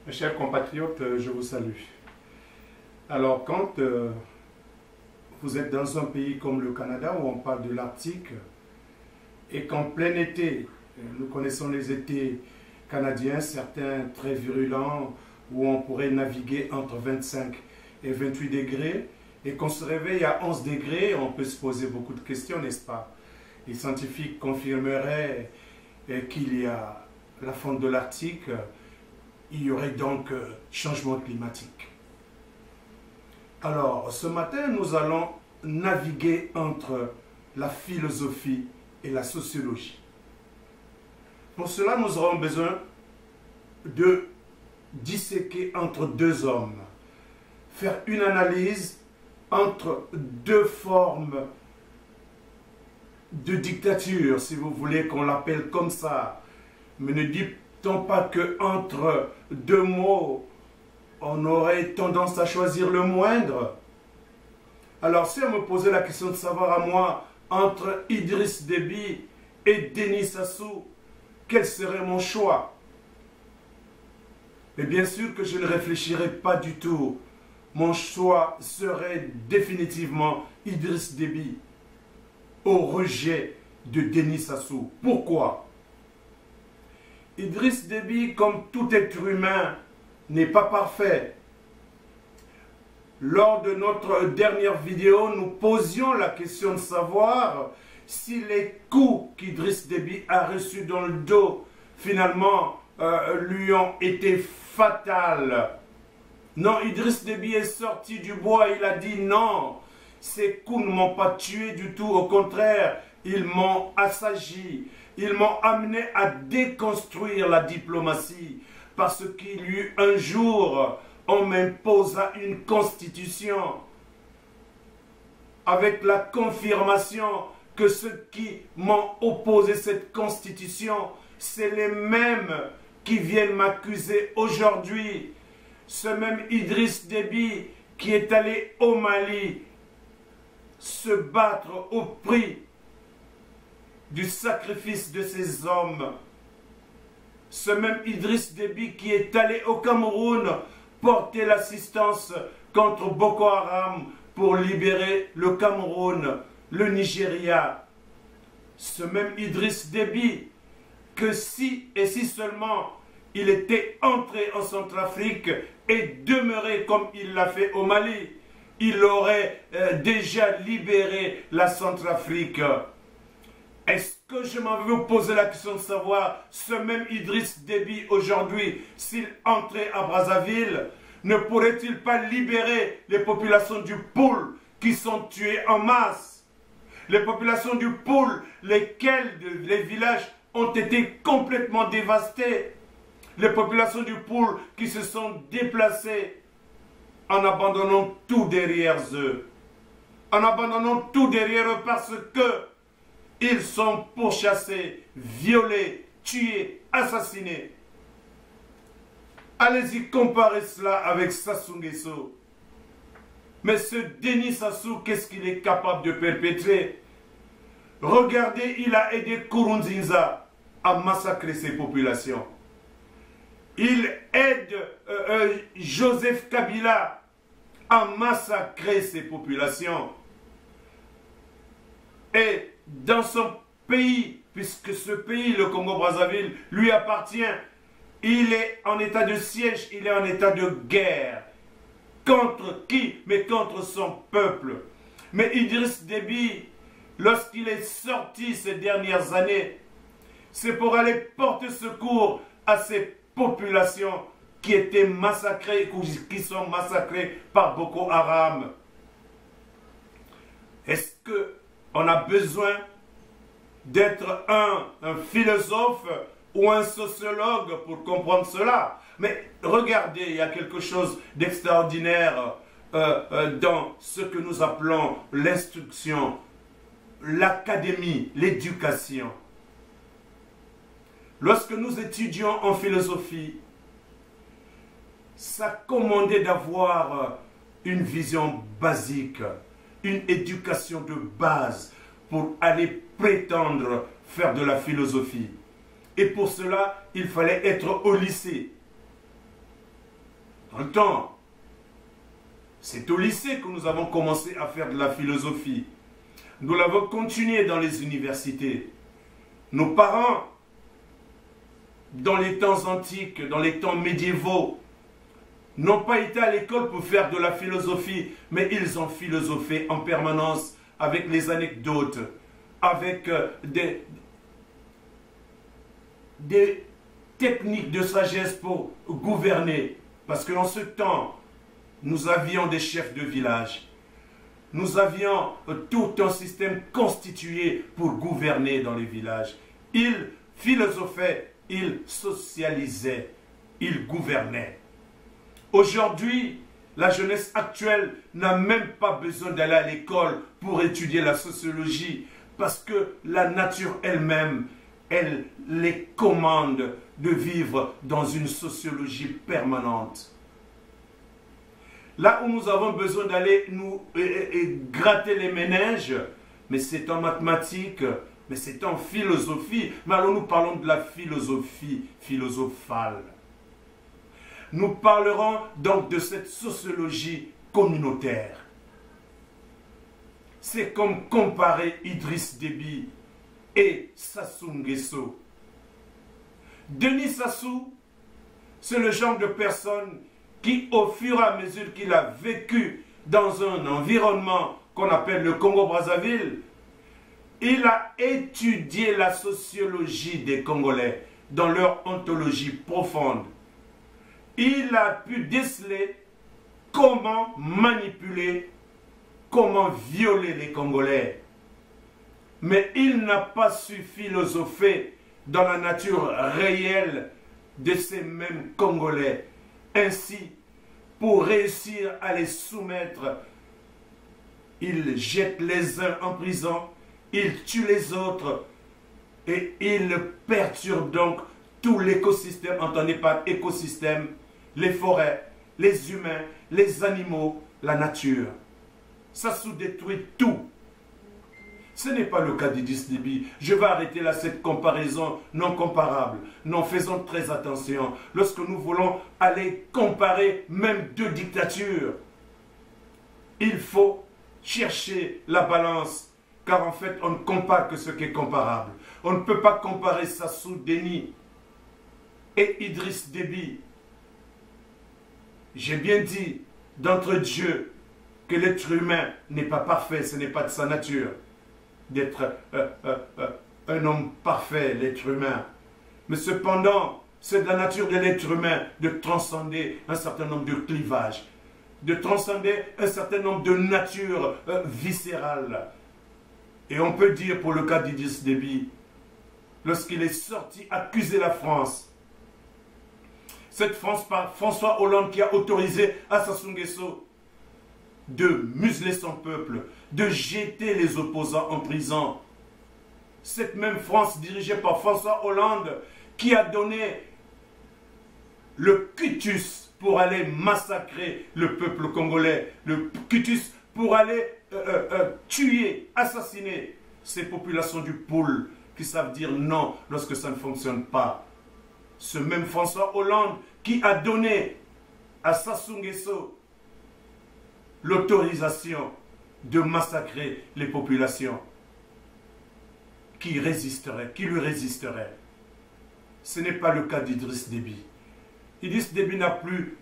Mes chers compatriotes, je vous salue. Alors, quand vous êtes dans un pays comme le Canada, où on parle de l'Arctique, et qu'en plein été, nous connaissons les étés canadiens, certains très virulents, où on pourrait naviguer entre 25 et 28 degrés, et qu'on se réveille à 11 degrés, on peut se poser beaucoup de questions, n'est-ce pas? Les scientifiques confirmeraient qu'il y a la fonte de l'Arctique, il y aurait donc changement climatique. Alors, ce matin, nous allons naviguer entre la philosophie et la sociologie. Pour cela, nous aurons besoin de disséquer entre deux hommes, faire une analyse entre deux formes de dictature, si vous voulez qu'on l'appelle comme ça. Mais ne dit-on pas qu'entre deux mots, on aurait tendance à choisir le moindre? Alors, si on me posait la question de savoir à moi, entre Idriss Déby et Denis Sassou, quel serait mon choix? Et bien sûr que je ne réfléchirais pas du tout. Mon choix serait définitivement Idriss Déby, au rejet de Denis Sassou. Pourquoi? Idriss Déby, comme tout être humain, n'est pas parfait. Lors de notre dernière vidéo, nous posions la question de savoir si les coups qu'Idriss Déby a reçus dans le dos, finalement, lui ont été fatals. Non, Idriss Déby est sorti du bois, il a dit non, ces coups ne m'ont pas tué du tout, au contraire, ils m'ont assagi, ils m'ont amené à déconstruire la diplomatie, parce qu'il y eut un jour, on m'imposa une constitution, avec la confirmation que ceux qui m'ont opposé cette constitution, c'est les mêmes qui viennent m'accuser aujourd'hui. Ce même Idriss Déby qui est allé au Mali se battre au prix du sacrifice de ces hommes. Ce même Idriss Déby qui est allé au Cameroun porter l'assistance contre Boko Haram pour libérer le Cameroun, le Nigeria. Ce même Idriss Déby que si et si seulement il était entré en Centrafrique et demeuré comme il l'a fait au Mali, il aurait déjà libéré la Centrafrique. Est-ce que je m'en vais vous poser la question de savoir, ce même Idriss Déby aujourd'hui, s'il entrait à Brazzaville, ne pourrait-il pas libérer les populations du Poul qui sont tuées en masse? Les populations du Poul, lesquelles les villages ont été complètement dévastés. Les populations du Poul qui se sont déplacées en abandonnant tout derrière eux. En abandonnant tout derrière eux parce que ils sont pourchassés, violés, tués, assassinés. Allez-y comparer cela avec Sassou Nguesso. Mais ce Denis Sassou, qu'est-ce qu'il est capable de perpétrer? Regardez, il a aidé Nkurunziza à massacrer ses populations. Il aide Joseph Kabila à massacrer ses populations. Et dans son pays, puisque ce pays, le Congo-Brazzaville, lui appartient, il est en état de siège, il est en état de guerre. Contre qui? Mais contre son peuple. Mais Idriss Déby, lorsqu'il est sorti ces dernières années, c'est pour aller porter secours à ces populations qui étaient massacrées, qui sont massacrées par Boko Haram. Est-ce qu'on a besoin d'être un philosophe ou un sociologue pour comprendre cela? Mais regardez, il y a quelque chose d'extraordinaire dans ce que nous appelons l'instruction, l'académie, l'éducation. Lorsque nous étudions en philosophie, ça commandait d'avoir une vision basique, une éducation de base pour aller prétendre faire de la philosophie. Et pour cela, il fallait être au lycée. un temps, c'est au lycée que nous avons commencé à faire de la philosophie. Nous l'avons continué dans les universités. Nos parents, dans les temps antiques, dans les temps médiévaux, n'ont pas été à l'école pour faire de la philosophie, mais ils ont philosophé en permanence avec les anecdotes, avec des techniques de sagesse pour gouverner. Parce qu'en ce temps, nous avions des chefs de village. Nous avions tout un système constitué pour gouverner dans les villages. Ils philosophaient, ils socialisaient, ils gouvernaient. Aujourd'hui, la jeunesse actuelle n'a même pas besoin d'aller à l'école pour étudier la sociologie parce que la nature elle-même, elle les commande de vivre dans une sociologie permanente. Là où nous avons besoin d'aller nous gratter les méninges, mais c'est en mathématiques, mais c'est en philosophie. Mais alors nous parlons de la philosophie philosophale. Nous parlerons donc de cette sociologie communautaire. C'est comme comparer Idriss Déby et Sassou Nguesso. Denis Sassou, c'est le genre de personne qui, au fur et à mesure qu'il a vécu dans un environnement qu'on appelle le Congo-Brazzaville, il a étudié la sociologie des Congolais dans leur ontologie profonde. Il a pu déceler comment manipuler, comment violer les Congolais. Mais il n'a pas su philosopher dans la nature réelle de ces mêmes Congolais. Ainsi, pour réussir à les soumettre, il jette les uns en prison, il tue les autres et il perturbe donc tout l'écosystème. Entendez par écosystème, les forêts, les humains, les animaux, la nature. Ça sous-détruit tout. Ce n'est pas le cas d'Idriss Déby. Je vais arrêter là cette comparaison non comparable. Non, faisons très attention. Lorsque nous voulons aller comparer même deux dictatures, il faut chercher la balance. Car en fait, on ne compare que ce qui est comparable. On ne peut pas comparer Sassou Denis et Idriss Déby. J'ai bien dit d'entre Dieu que l'être humain n'est pas parfait, ce n'est pas de sa nature d'être un homme parfait, l'être humain. Mais cependant, c'est de la nature de l'être humain de transcender un certain nombre de clivages, de transcender un certain nombre de natures viscérales. Et on peut dire pour le cas d'Idriss Déby, lorsqu'il est sorti accuser la France, cette France par François Hollande qui a autorisé à Sassou Nguesso de museler son peuple, de jeter les opposants en prison. Cette même France dirigée par François Hollande qui a donné le cutus pour aller massacrer le peuple congolais, le cutus pour aller tuer, assassiner ces populations du pôle qui savent dire non lorsque ça ne fonctionne pas. Ce même François Hollande qui a donné à Sassou Nguesso l'autorisation de massacrer les populations qui lui résisteraient. Ce n'est pas le cas d'Idriss Déby. Idriss Déby n'a plus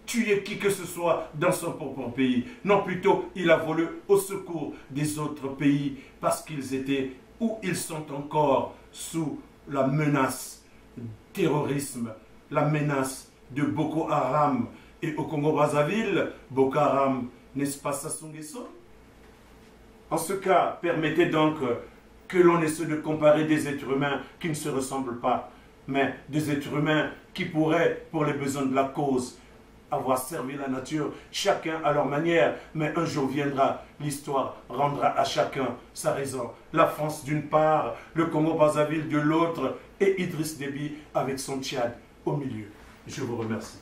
tué qui que ce soit dans son propre pays. Non, plutôt, il a volé au secours des autres pays parce qu'ils étaient ou ils sont encore sous la menace du terrorisme, la menace de Boko Haram. Et au Congo-Brazzaville, Boko Haram, n'est-ce pas Sassou Nguesso? En ce cas, permettez donc que l'on essaie de comparer des êtres humains qui ne se ressemblent pas, mais des êtres humains qui pourraient, pour les besoins de la cause, avoir servi la nature, chacun à leur manière, mais un jour viendra, l'histoire rendra à chacun sa raison. La France d'une part, le Congo-Brazzaville de l'autre, et Idriss Déby avec son Tchad au milieu. Je vous remercie.